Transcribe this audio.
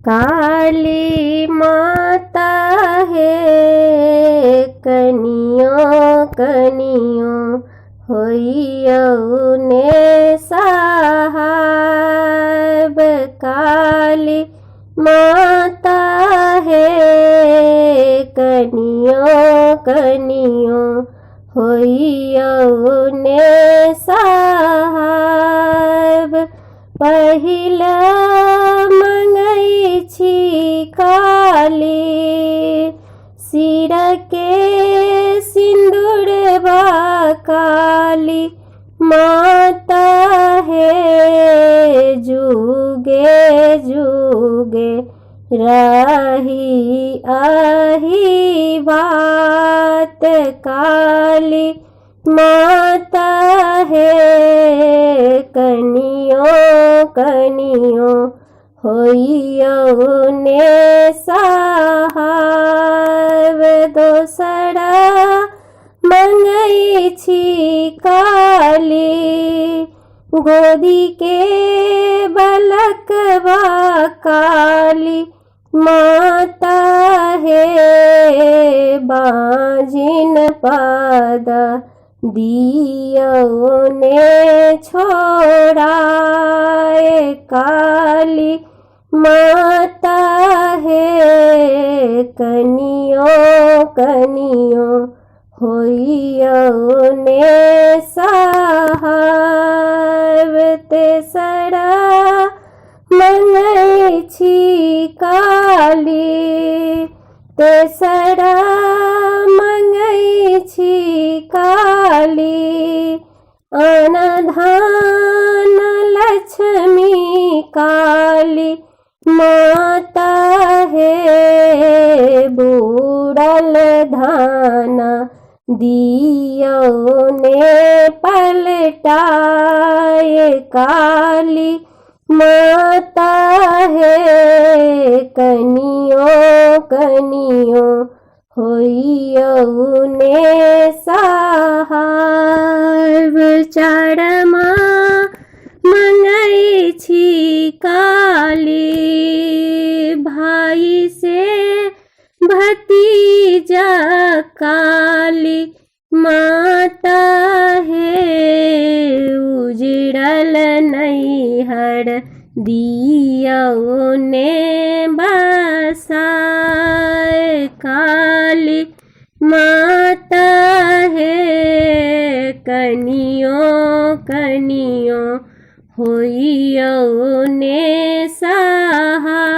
काली माता है कनियों कनियों होइयौ ने साहब। काली माता है कनियों कनियों होइयौ ने साहब। पहिला मंगई छी काली सिर के सिंदूर बा काली माता है जुगे जुगे रही आही बात। काली माता है कनियों कनियों होइयौ ने साहब। दोसरा मंगई छी काली गोदी के बलकवा काली माता है बाजिन पादा दियौ ने छोड़ाए। काली माता है कनियों कनियों होइयौ ने साहब। तेसरा मंगई छी काली तेसरा मंगई छी काली अनधान लक्ष्मी काली माता है बूढ़ल धाना दियौ ने पलटाए। काली माता है कनियों कनियों होइयौ ने साहब। चारमा मंगई छी काली भाई से भतीजा काली माता है उजड़ल नैहर दियौ ने बसाए। काली माता है कनियों कनियों होइयौ ने साहब।